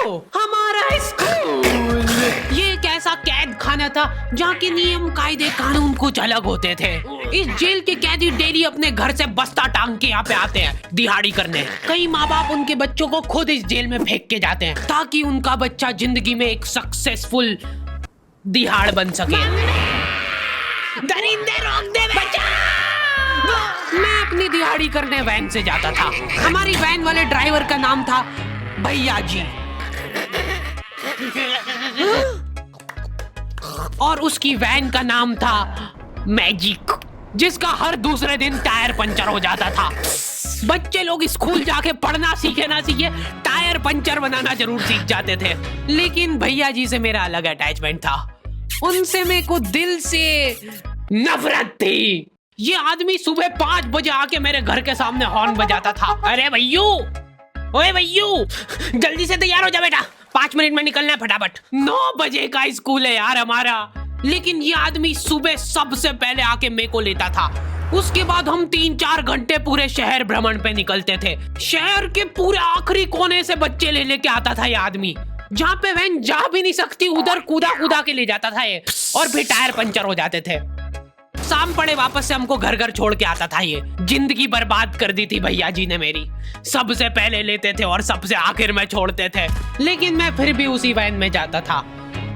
हमारा स्कूल ये एक ऐसा कैद खाना था जहाँ के नियम कायदे कानून कुछ अलग होते थे। इस जेल के कैदी डेली अपने घर से बस्ता टांग के यहाँ पे आते हैं दिहाड़ी करने। कई माँ बाप उनके बच्चों को खुद इस जेल में फेंक के जाते हैं ताकि उनका बच्चा जिंदगी में एक सक्सेसफुल दिहाड़ बन सके। दरिंदे रोक दे बच्चा। मैं अपनी दिहाड़ी करने वैन से जाता था। हमारी वैन वाले ड्राइवर का नाम था भैया जी और उसकी वैन का नाम था मैजिक, जिसका हर दूसरे दिन टायर पंचर हो जाता था। बच्चे लोग स्कूल जाके पढ़ना सीखे ना सीखे टायर पंचर बनाना जरूर सीख जाते थे, लेकिन भैया जी से मेरा अलग अटैचमेंट था। उनसे मेरे को दिल से नफरत थी। ये आदमी सुबह 5 बजे आके मेरे घर के सामने हॉर्न बजाता था। अरे भैयू, ओए भैयू, जल्दी से तैयार हो जा बेटा, 5 मिनट में निकलना है फटाफट। 9 बजे का स्कूल है यार हमारा। लेकिन ये आदमी सुबह सबसे पहले आके मेरे को लेता था। उसके बाद हम 3-4 घंटे पूरे शहर भ्रमण पे निकलते थे। शहर के पूरे आखिरी कोने से बच्चे ले लेके आता था ये आदमी। जहाँ पे वैन जा भी नहीं सकती उधर कूदा कूदा के ले जाता था ये, और फिर टायर पंचर हो जाते थे। शाम पड़े वापस से हमको घर घर छोड़ के आता था ये। जिंदगी बर्बाद कर दी थी भैया जी ने मेरी। सबसे पहले लेते थे और सबसे आखिर में छोड़ते थे, लेकिन मैं फिर भी उसी वैन में जाता था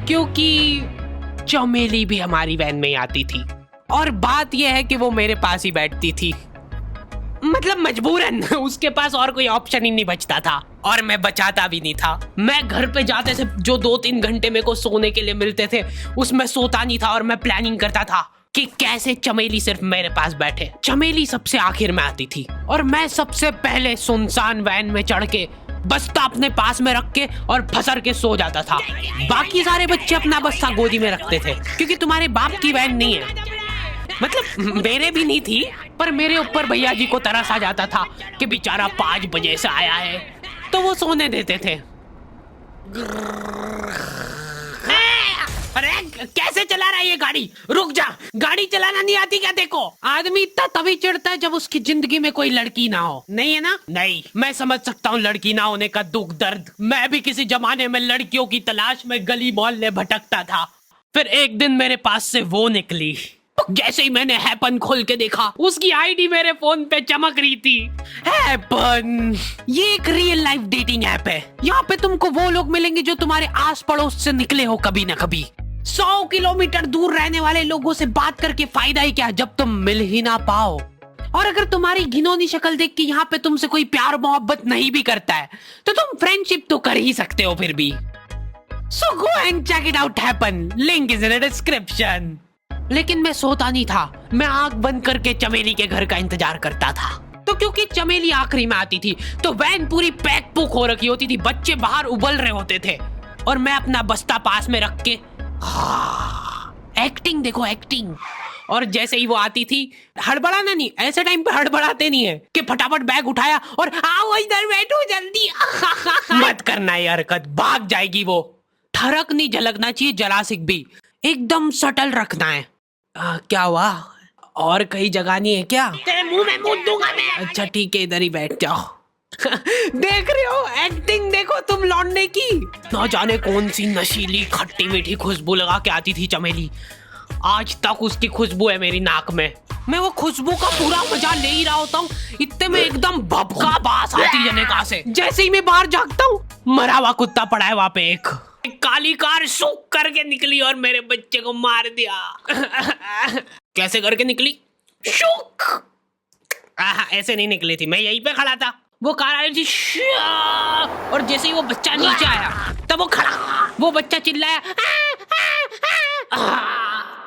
क्योंकि चमेली भी हमारी वैन में ही आती थी। और बात यह है कि वो मेरे पास ही बैठती थी, मतलब मजबूरन। उसके पास और कोई ऑप्शन ही नहीं बचता था और मैं बचाता भी नहीं था। मैं घर पे जाते से जो 2-3 घंटे मेरे को सोने के लिए मिलते थे उसमें सोता नहीं था और मैं प्लानिंग करता था कि कैसे चमेली सिर्फ मेरे पास बैठे। चमेली सबसे आखिर में आती थी और मैं सबसे पहले सुनसान वैन में चढ़ के बस्ता अपने पास में रख के और फसर के सो जाता था। बाकी सारे बच्चे अपना बस्ता गोदी में रखते थे क्योंकि तुम्हारे बाप की वैन नहीं है, मतलब मेरे भी नहीं थी, पर मेरे ऊपर भैया जी को तरस आ जाता था कि बेचारा 5 बजे से आया है, तो वो सोने देते थे। अरे कैसे चला रहा है ये गाड़ी? रुक जा, गाड़ी चलाना नहीं आती क्या? देखो, आदमी इतना तभी चिढ़ता है जब उसकी जिंदगी में कोई लड़की ना हो। नहीं है ना? नहीं, मैं समझ सकता हूँ लड़की ना होने का दुख दर्द। मैं भी किसी जमाने में लड़कियों की तलाश में गली मोहल्ले भटकता था। फिर एक दिन मेरे पास से वो निकली। जैसे ही मैंने हैपन खोल के देखा उसकी आईडी मेरे फोन पे चमक रही थी। हैपन ये एक रियल लाइफ डेटिंग ऐप है। यहाँ पे तुमको वो लोग मिलेंगे जो तुम्हारे आस पड़ोस से निकले हो कभी ना कभी। 100 किलोमीटर दूर रहने वाले लोगों से बात करके फायदा ही क्या जब तुम मिल ही ना पाओ। और अगर तुम्हारी घिनौनी शक्ल देख के यहाँ पे तुमसे कोई प्यार मोहब्बत नहीं भी करता है तो तुम फ्रेंडशिप तो कर ही सकते हो फिर भी। So go and check it out happen. Link is in the description. लेकिन मैं सोता नहीं था। मैं आंख बंद करके चमेली के घर का इंतजार करता था। तो क्योंकि चमेली आखिरी में आती थी तो वैन पूरी पैक पुक हो रखी होती थी, बच्चे बाहर उबल रहे होते थे और मैं अपना बस्ता पास में रख के एक्टिंग देखो एक्टिंग। और जैसे ही वो आती थी, हड़बड़ाना नहीं, ऐसे टाइम पे हड़बड़ाते नहीं है कि फटाफट बैग उठाया और आओ इधर बैठो जल्दी। मत करना ये हरकत, भाग जाएगी वो। ठरक नहीं झलकना चाहिए जरा सिक भी, एकदम सटल रखना है। क्या हुआ? और कहीं जगह नहीं है क्या? तेरे मुंह में मूत दूंगा मैं। अच्छा ठीक है, इधर ही बैठ जाओ। देख रहे हो एक्टिंग देखो तुम लौंडे की। ना जाने कौन सी नशीली खट्टी मीठी खुशबू लगा के आती थी चमेली। आज तक उसकी खुशबू है मेरी नाक में। मैं वो खुशबू का पूरा मजा ले ही रहा होता हूँ, इतने में एकदम भभका बास आती है जनेका से। जैसे ही मैं बाहर झांकता हूँ, मरा हुआ कुत्ता पड़ा है वहाँ पे। एक काली कार सूख करके निकली और मेरे बच्चे को मार दिया। कैसे करके निकली? शूक। ऐसे नहीं निकली थी, मैं यहीं पे खड़ा था, वो कार आई थी और जैसे ही वो बच्चा नीचे आया तब वो खड़ा, वो बच्चा चिल्लाया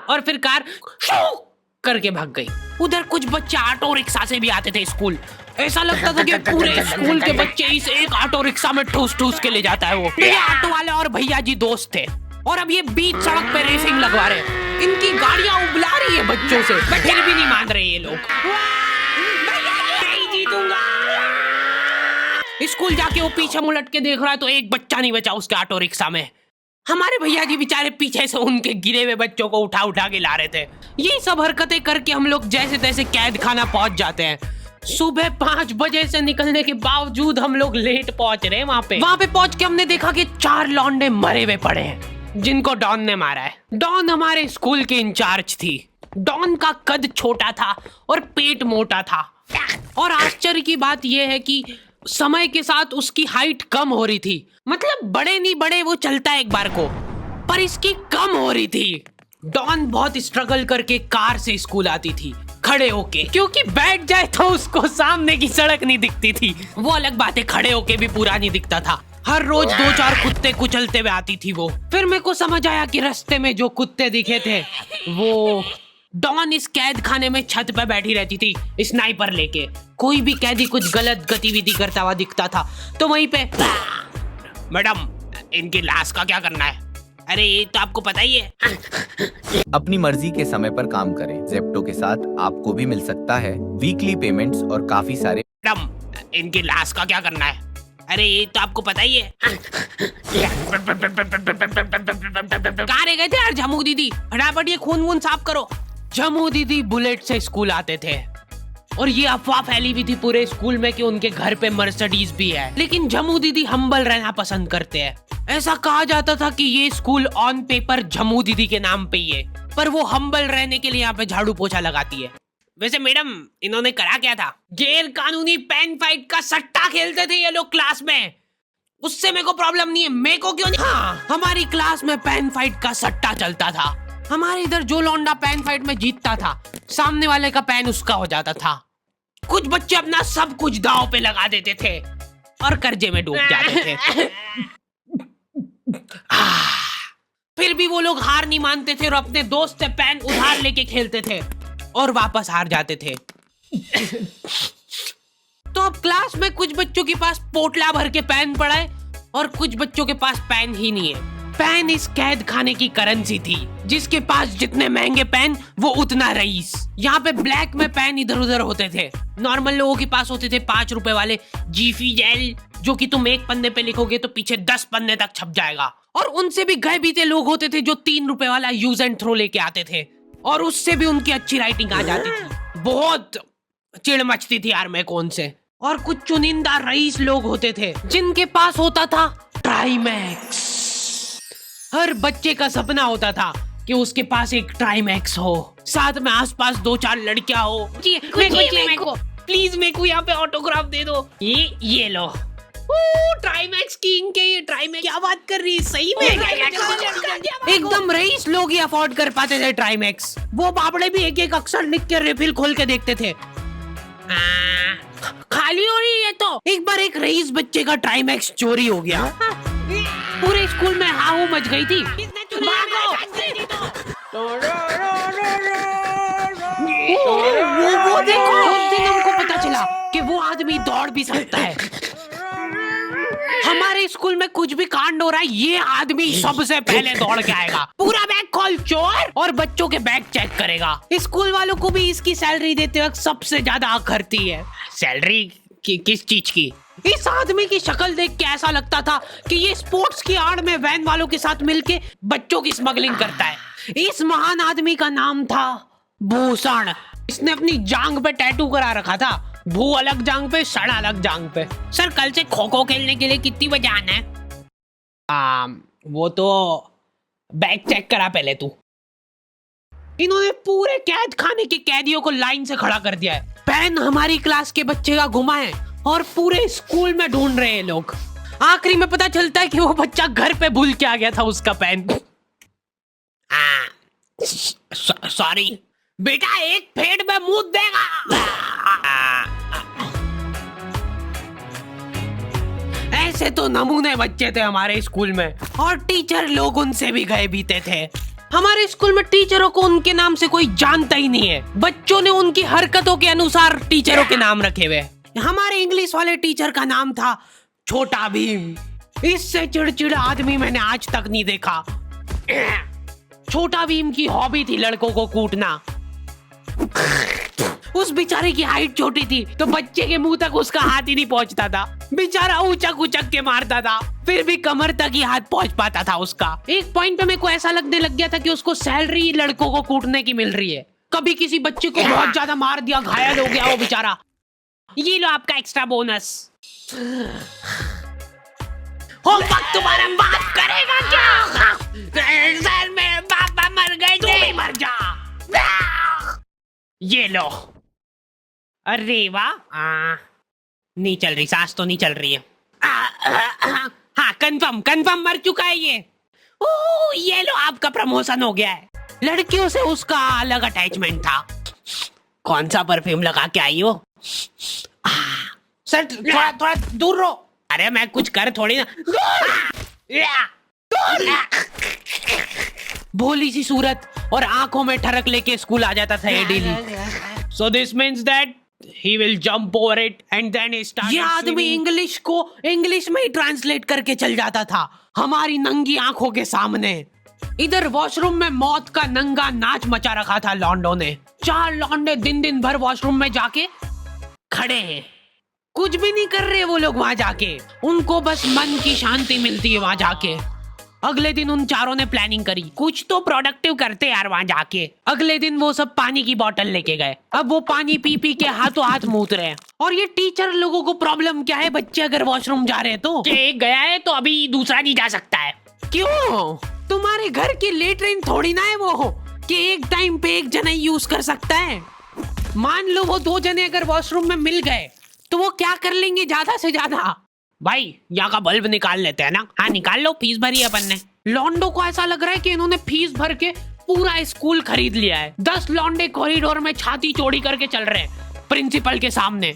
और फिर कार शूक करके भाग गई। उधर कुछ बच्चे ऑटो रिक्शा से भी आते थे स्कूल। ऐसा लगता था कि पूरे स्कूल के बच्चे इस एक ऑटो रिक्शा में ठूस ठूस के ले जाता है वो। ये ऑटो वाले और भैया जी दोस्त थे और अब ये बीच सड़क पे रेसिंग लगवा रहे हैं। इनकी गाड़ियां उबला रही है बच्चों से, फिर भी नहीं मान रहे ये लोग। नहीं जीतूंगा। स्कूल जाके वो पीछे मुलट के देख रहा है तो एक बच्चा नहीं बचा उसके ऑटो रिक्शा में। हमारे भैया जी बेचारे पीछे से उनके गिरे हुए बच्चों को उठा उठा के ला रहे थे। यही सब हरकतें करके हम लोग जैसे तैसे कैद खाना पहुंच जाते हैं। सुबह 5 बजे से निकलने के बावजूद हम लोग लेट पहुंच रहे हैं वहाँ पे पहुंच के हमने देखा कि 4 लौंडे मरे हुए पड़े हैं जिनको डॉन ने मारा है। डॉन हमारे स्कूल की इंचार्ज थी। डॉन का कद छोटा था और पेट मोटा था और आश्चर्य की बात यह है कि समय के साथ उसकी हाइट कम हो रही थी। मतलब बड़े नहीं बड़े वो चलता है एक बार को, पर इसकी कम हो रही थी। डॉन बहुत स्ट्रगल करके कार से स्कूल आती थी खड़े होके, क्योंकि बैठ जाए तो उसको सामने की सड़क नहीं दिखती थी। वो अलग बात है, खड़े होके भी पूरा नहीं दिखता था। हर रोज 2-4 कुत्ते कुचलते हुए आती थी वो। फिर मेरे को समझ आया कि रास्ते में जो कुत्ते दिखे थे वो डॉन इस कैद खाने में छत पे बैठी रहती थी स्नाइपर लेके। कोई भी कैदी कुछ गलत गतिविधि करता हुआ दिखता था तो वहीं पे, मैडम इनकी लाश का क्या करना है? अरे ये तो आपको पता ही है। अपनी मर्जी के समय पर काम करें। जेप्टो के साथ आपको भी मिल सकता है वीकली पेमेंट्स और काफी सारे। मैडम इनकी लाश का क्या करना है? अरे ये तो आपको पता ही है। कहाँ रह गए थे यार झमू दीदी? फटाफट ये खून वून साफ करो। झमू दीदी बुलेट से स्कूल आते थे और ये अफवाह फैली हुई थी पूरे स्कूल में कि उनके घर पे मर्सिडीज भी है। लेकिन झमू दीदी हम्बल रहना पसंद करते हैं। ऐसा कहा जाता था कि ये स्कूल ऑन पेपर झमू दीदी के नाम पे ही है, पर वो हम्बल रहने के लिए यहाँ पे झाड़ू पोछा लगाती है। वैसे मैडम इन्होंने करा क्या था? गैर कानूनी पेन फाइट का सट्टा खेलते थे ये लोग क्लास में। उससे मेरे को प्रॉब्लम नहीं है, मेरे को क्यों नहीं? हाँ, हमारी क्लास में पेन फाइट का सट्टा चलता था। हमारे इधर जो लौंडा पेन फाइट में जीतता था सामने वाले का पेन उसका हो जाता था। कुछ बच्चे अपना सब कुछ दांव पे लगा देते थे और कर्जे में डूब जाते थे। फिर भी वो लोग हार नहीं मानते थे और अपने दोस्त से पेन उधार लेके खेलते थे और वापस हार जाते थे। तो अब क्लास में कुछ बच्चों के पास पोटला भर के पेन पड़ा है और कुछ बच्चों के पास पेन ही नहीं है। पेन इस कैद खाने की करेंसी थी। जिसके पास जितने महंगे पेन वो उतना रईस। यहाँ पे ब्लैक में पेन इधर उधर होते थे। नॉर्मल लोगों के पास होते थे 5 रुपए वाले जीफी जेल, जो कि तुम एक पन्ने पे लिखोगे तो पीछे 10 पन्ने तक छप जाएगा। और उनसे भी गए बीते लोग होते थे जो 3 रुपए वाला यूज एंड थ्रो लेके आते थे और उससे भी उनकी अच्छी राइटिंग आ जाती थी। बहुत चिढ़ मचती थी यार मेरे को उनसे। और कुछ चुनिंदा रईस लोग होते थे जिनके पास होता था ट्राईमैक्स। हर बच्चे का सपना होता था कि उसके पास एक ट्राईमैक्स हो, साथ में आसपास 2-4 लड़कियां हो। प्लीज मेरे को यहाँ पे ऑटोग्राफ दे दो। ये लो ट्राईमैक्स की इनके ये ट्राईमैक्स। क्या बात कर रही है? सही में एकदम रईस लोग ही अफोर्ड कर पाते थे ट्राईमैक्स। वो बाबड़े भी एक एक अक्षर लिख के रिफिल खोल के देखते थे। खाली हो रही है तो एक बार एक रईस बच्चे का ट्राईमैक्स चोरी हो गया। पूरे स्कूल में हाहू मच गई थी। वो देखो, उस दिन हमको पता चला कि वो आदमी दौड़ भी सकता है। हमारे स्कूल में कुछ भी कांड हो रहा है ये आदमी सबसे पहले दौड़ के आएगा। पूरा बैग खोल चोर, और बच्चों के बैग चेक करेगा। स्कूल वालों को भी इसकी सैलरी देते वक्त सबसे ज्यादा आखरती है। सैलरी किस चीज की? इस आदमी की शक्ल देख के ऐसा लगता था कि ये स्पोर्ट्स की आड़ में वैन वालों के साथ मिलके बच्चों की स्मगलिंग करता है। इस महान आदमी का नाम था भूषण। इसने अपनी जांग पे टैटू करा रखा था, भू अलग जांग पे, सड़ अलग जांग पे। सर कल से खो खो खेलने के लिए कितनी बजे आना है? वो तो बैग चेक करा पहले तू। इन्होंने पूरे कैद खाने के कैदियों को लाइन से खड़ा कर दिया है। पेन हमारी क्लास के बच्चे का गुमा है और पूरे स्कूल में ढूंढ रहे हैं लोग। आखिरी में पता चलता है कि वो बच्चा घर पे भूल के आ गया था उसका पेन। सॉरी बेटा, एक फेट में मुंह देगा। ऐसे तो नमूने बच्चे थे हमारे स्कूल में और टीचर लोग उनसे भी गए बीते थे। हमारे स्कूल में टीचरों को उनके नाम से कोई जानता ही नहीं है। बच्चों ने उनकी हरकतों के अनुसार टीचरों के नाम रखे हुए। हमारे इंग्लिश वाले टीचर का नाम था छोटा भीम। इससे चिड़चिड़ा आदमी मैंने आज तक नहीं देखा। छोटा भीम की हॉबी थी लड़कों को कूटना। उस बेचारे की हाइट छोटी थी तो बच्चे के मुंह तक उसका हाथ ही नहीं पहुंचता था। बेचारा ऊंचक उचक के मारता था, फिर भी कमर तक ही हाथ पहुंच पाता था उसका। एक पॉइंट पे मेरे को ऐसा लगने लग गया था कि उसको सैलरी लड़कों को कूटने की मिल रही है। कभी किसी बच्चे को बहुत ज्यादा मार दिया, घायल हो गया वो बेचारा, ये लो आपका एक्स्ट्रा बोनस। होमवर्क तुम्हारा बाप करेगा क्या? सर मेरे पापा मर गए थे। तू भी मर जा। ये लो। अरे वाह, नहीं चल रही, सांस तो नहीं चल रही है। हाँ कंफर्म मर चुका है ये। ये लो आपका प्रमोशन हो गया है। लड़कियों से उसका अलग अटैचमेंट था। कौन सा परफ्यूम लगा के आई हो? सर थोड़ा दूर रहो। अरे मैं कुछ कर थोड़ी ना। भोली सी सूरत और आंखों में ठरक लेके स्कूल आ जाता था ये daily. So this means that he will jump over it and then he started. ये आदमी इंग्लिश को इंग्लिश में ही ट्रांसलेट करके चल जाता था हमारी नंगी आंखों के सामने। इधर वॉशरूम में मौत का नंगा नाच मचा रखा था लॉन्डो ने। 4 लॉन्डे दिन भर वॉशरूम में जाके खड़े हैं, कुछ भी नहीं कर रहे वो लोग वहां जाके। उनको बस मन की शांति मिलती है वहां जाके। अगले दिन उन चारों ने प्लानिंग करी, कुछ तो प्रोडक्टिव करते यार वहां जाके। अगले दिन वो सब पानी की बोतल लेके गए। अब वो पानी पी पी के हाथों हाथ मूत रहे हैं। और ये टीचर लोगों को प्रॉब्लम क्या है, बच्चे अगर वॉशरूम जा रहे हैं तो एक गया है तो अभी दूसरा नहीं जा सकता है। क्यों? तुम्हारे घर की लेटरिन थोड़ी ना है वो कि एक टाइम पे एक जना यूज कर सकता है। मान लो वो 2 जने अगर वॉशरूम में मिल गए तो वो क्या कर लेंगे ज्यादा से ज्यादा? भाई यहाँ का बल्ब निकाल लेते हैं ना। हाँ निकाल लो, फीस भरी है अपन ने। लॉन्डो को ऐसा लग रहा है कि इन्होंने फीस भर के पूरा स्कूल खरीद लिया है। 10 लॉन्डे कॉरिडोर में छाती चौड़ी करके चल रहे हैं प्रिंसिपल के सामने।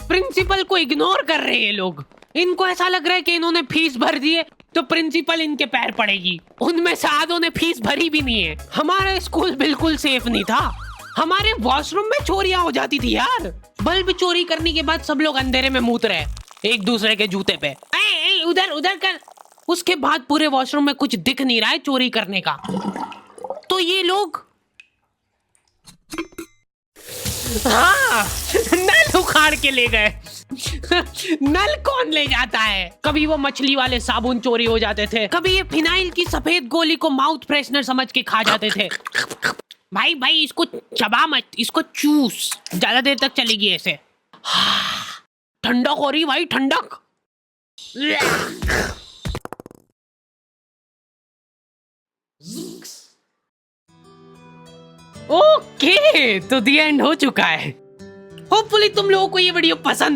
प्रिंसिपल को इग्नोर कर रहे हैं ये लोग। इनको ऐसा लग रहा है कि इन्होंने फीस भर दी है तो प्रिंसिपल इनके पैर पड़ेगी। उनमें से आधों ने फीस भरी भी नहीं है। हमारा स्कूल बिल्कुल सेफ नहीं था। हमारे वॉशरूम में चोरियां हो जाती थी यार। बल्ब चोरी करने के बाद सब लोग अंधेरे में मूत रहे एक दूसरे के जूते पे। उधर कर। उसके बाद पूरे वॉशरूम में कुछ दिख नहीं रहा है चोरी करने का। तो ये लोग नल उखाड़ के ले गए। नल कौन ले जाता है? कभी वो मछली वाले साबुन चोरी हो जाते थे, कभी ये फिनाइल की सफेद गोली को माउथ फ्रेशनर समझ के खा जाते थे। भाई इसको चबा मत, इसको चूस, ज्यादा देर तक चलेगी ऐसे। ठंडक हो रही भाई, ठंडक। ओके तो द एंड हो चुका है। होपफुली तुम लोगों को ये वीडियो पसंद